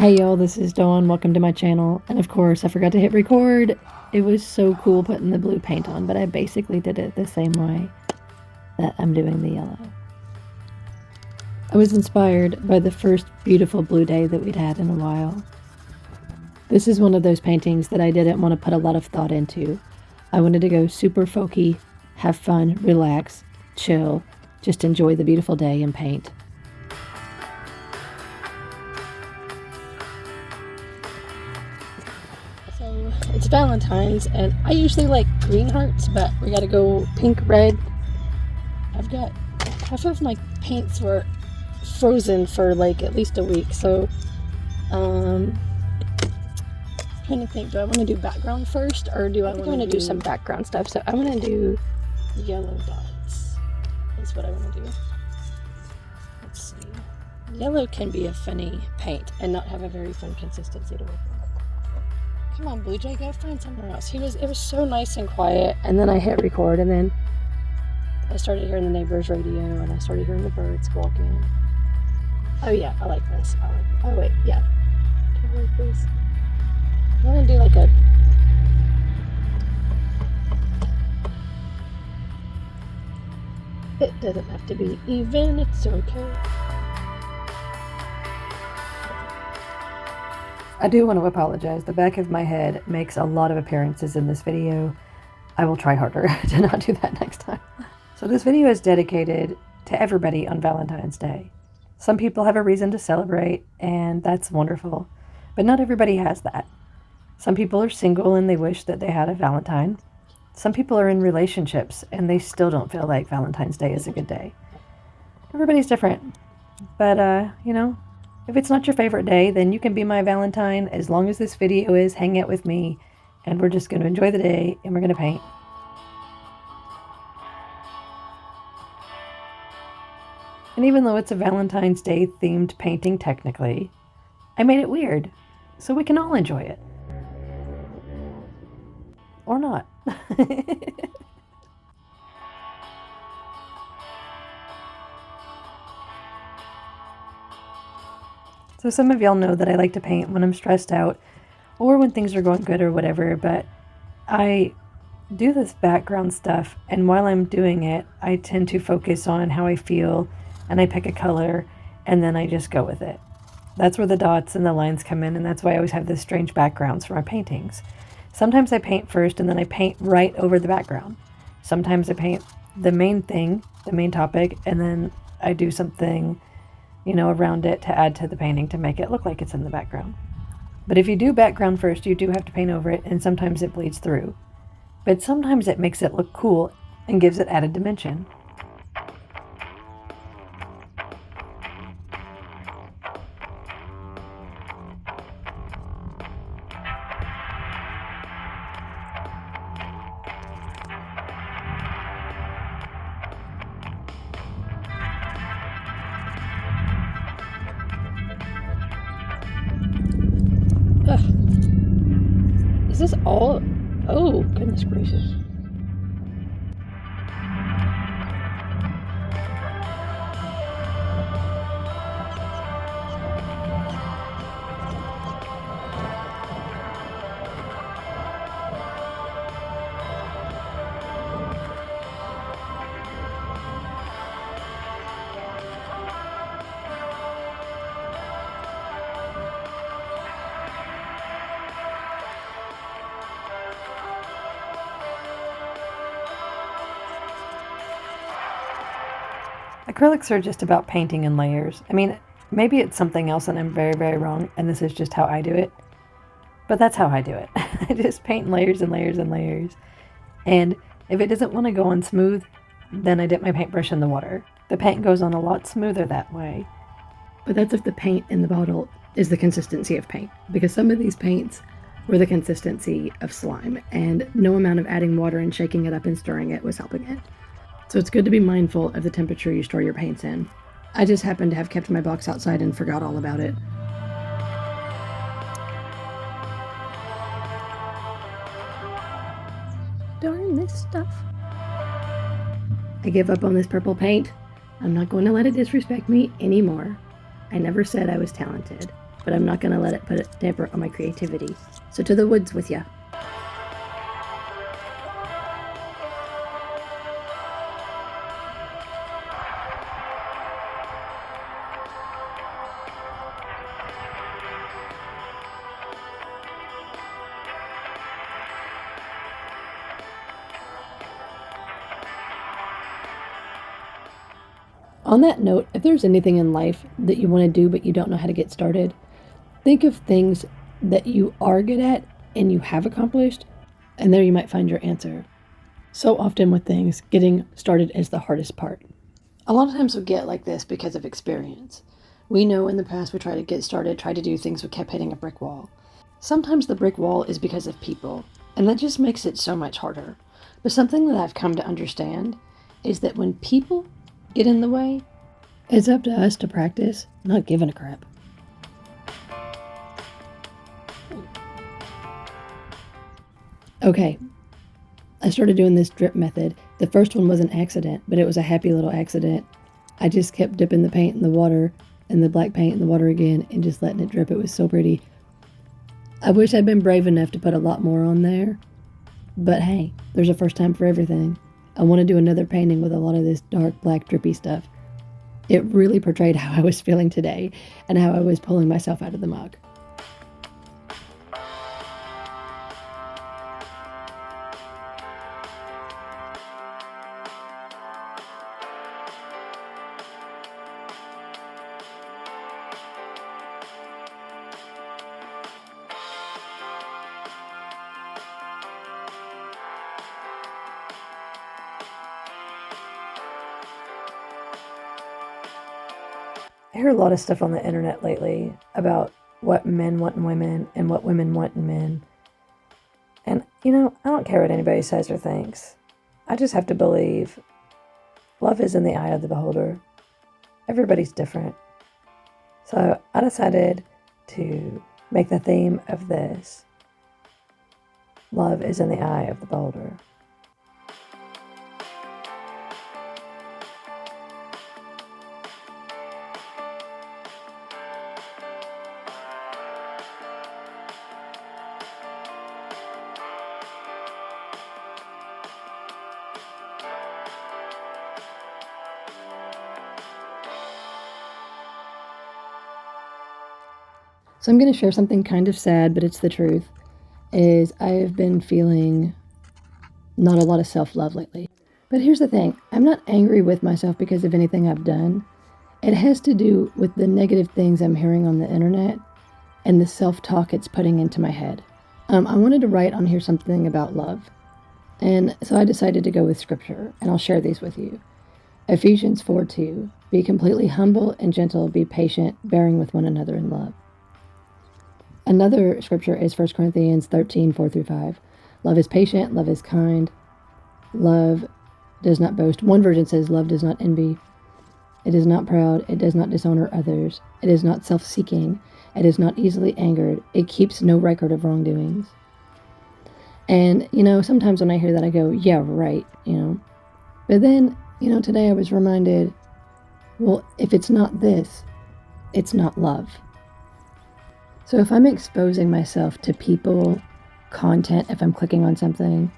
Hey y'all, this is Dawn. Welcome to my channel. And of course, I forgot to hit record. It was so cool putting the blue paint on, but I basically did it the same way that I'm doing the yellow. I was inspired by the first beautiful blue day that we'd had in a while. This is one of those paintings that I didn't want to put a lot of thought into. I wanted to go super folky, have fun, relax, chill, just enjoy the beautiful day and paint. So it's Valentine's, and I usually like green hearts, but we gotta go pink, red. I've got half of my paints were frozen for like at least a week, so I'm trying to think, do I want to do background first, or do I want to do some background stuff? So I'm gonna do yellow dots is what I want to do. Let's see. Yellow can be a funny paint and not have a very fun consistency to work with. Come on, Blue Jay, go find somewhere else. It was so nice and quiet, and then I hit record, and then I started hearing the neighbor's radio, and I started hearing the birds squawking. Oh yeah, I like this. Oh wait, yeah. Can I like this? I'm gonna do like a... It doesn't have to be even, it's okay. I do want to apologize. The back of my head makes a lot of appearances in this video. I will try harder to not do that next time. So this video is dedicated to everybody on Valentine's Day. Some people have a reason to celebrate, and that's wonderful. But not everybody has that. Some people are single and they wish that they had a Valentine. Some people are in relationships and they still don't feel like Valentine's Day is a good day. Everybody's different. But, you know, if it's not your favorite day, then you can be my Valentine as long as this video is hang out with me, and we're just going to enjoy the day and we're going to paint. And even though it's a Valentine's Day themed painting technically, I made it weird so we can all enjoy it. Or not. So some of y'all know that I like to paint when I'm stressed out or when things are going good or whatever, but I do this background stuff, and while I'm doing it, I tend to focus on how I feel, and I pick a color, and then I just go with it. That's where the dots and the lines come in, and that's why I always have this strange backgrounds for my paintings. Sometimes I paint first, and then I paint right over the background. Sometimes I paint the main thing, the main topic, and then I do something, you know, around it to add to the painting to make it look like it's in the background. But if you do background first, you do have to paint over it, and sometimes it bleeds through. But sometimes it makes it look cool and gives it added dimension. Is this all? Oh, goodness gracious. Acrylics are just about painting in layers. I mean, maybe it's something else and I'm very, very wrong, and this is just how I do it. But that's how I do it. I just paint in layers and layers and layers. And if it doesn't want to go on smooth, then I dip my paintbrush in the water. The paint goes on a lot smoother that way. But that's if the paint in the bottle is the consistency of paint. Because some of these paints were the consistency of slime, and no amount of adding water and shaking it up and stirring it was helping it. So it's good to be mindful of the temperature you store your paints in. I just happened to have kept my box outside and forgot all about it. Darn this stuff. I give up on this purple paint. I'm not going to let it disrespect me anymore. I never said I was talented. but I'm not going to let it put a damper on my creativity. So to the woods with ya. On that note, if there's anything in life that you want to do but you don't know how to get started, think of things that you are good at and you have accomplished, and there you might find your answer. So often with things, getting started is the hardest part. A lot of times we get like this because of experience. We know in the past we tried to get started, tried to do things, we kept hitting a brick wall. Sometimes the brick wall is because of people, and that just makes it so much harder. But something that I've come to understand is that when people get in the way, it's up to us to practice, not giving a crap. Okay, I started doing this drip method. The first one was an accident, but it was a happy little accident. I just kept dipping the paint in the water and the black paint in the water again and just letting it drip. It was so pretty. I wish I'd been brave enough to put a lot more on there, but hey, there's a first time for everything. I want to do another painting with a lot of this dark black drippy stuff. It really portrayed how I was feeling today and how I was pulling myself out of the muck. I hear a lot of stuff on the internet lately about what men want in women and what women want in men. And, I don't care what anybody says or thinks. I just have to believe love is in the eye of the beholder. Everybody's different. So I decided to make the theme of this, love is in the eye of the beholder. So I'm going to share something kind of sad, but it's the truth, is I've been feeling not a lot of self-love lately. But here's the thing, I'm not angry with myself because of anything I've done. It has to do with the negative things I'm hearing on the internet and the self-talk it's putting into my head. I wanted to write on here something about love. And so I decided to go with scripture, and I'll share these with you. Ephesians 4:2, be completely humble and gentle, be patient, bearing with one another in love. Another scripture is 1 Corinthians 13:4-5. Love is patient, love is kind, love does not boast. One version says love does not envy. It is not proud, it does not dishonor others. It is not self-seeking, it is not easily angered. It keeps no record of wrongdoings. And, sometimes when I hear that I go, yeah, right, But then, today I was reminded, well, if it's not this, it's not love. So if I'm exposing myself to people, content, if I'm clicking on something,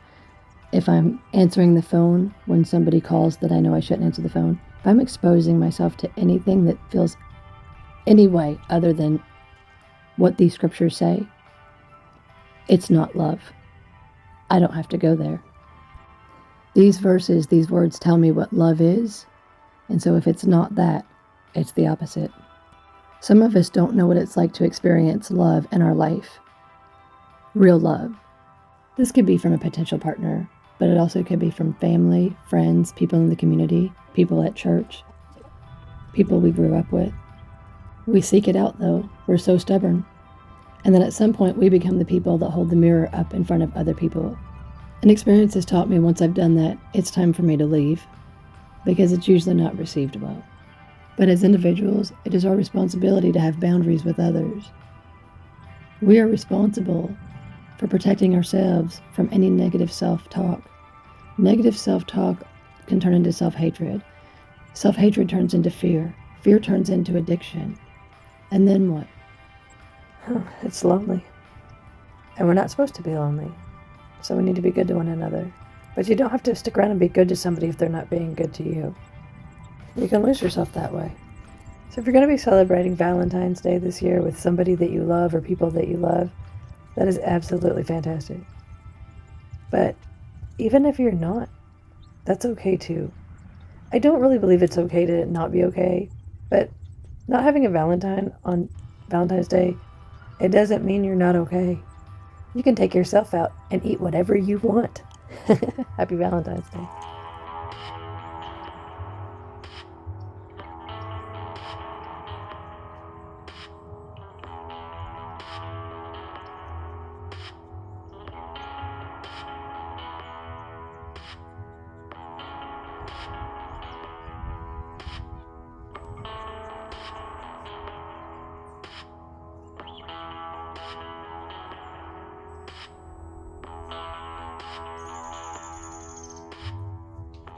if I'm answering the phone when somebody calls that I know I shouldn't answer the phone, if I'm exposing myself to anything that feels any way other than what these scriptures say, it's not love. I don't have to go there. These verses, these words tell me what love is, and so if it's not that, it's the opposite. Some of us don't know what it's like to experience love in our life. Real love. This could be from a potential partner, but it also could be from family, friends, people in the community, people at church, people we grew up with. We seek it out though. We're so stubborn. And then at some point we become the people that hold the mirror up in front of other people. And experience has taught me once I've done that, it's time for me to leave, because it's usually not received well. But as individuals, it is our responsibility to have boundaries with others. We are responsible for protecting ourselves from any negative self-talk. Negative self-talk can turn into self-hatred. Self-hatred turns into fear. Fear turns into addiction. And then what? It's lonely. And we're not supposed to be lonely. So we need to be good to one another. But you don't have to stick around and be good to somebody if they're not being good to you. You can lose yourself that way. So if you're going to be celebrating Valentine's Day this year with somebody that you love or people that you love, that is absolutely fantastic. But even if you're not, that's okay too. I don't really believe it's okay to not be okay, but not having a Valentine on Valentine's Day, it doesn't mean you're not okay. You can take yourself out and eat whatever you want. Happy Valentine's Day.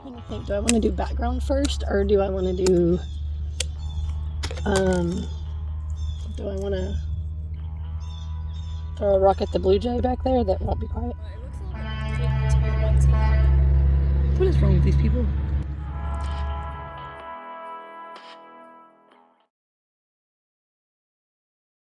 I'm trying to think, do I want to do background first, or do I want to do throw a rock at the blue jay back there that won't be quiet? It looks a little bit fake to me once. What is wrong with these people?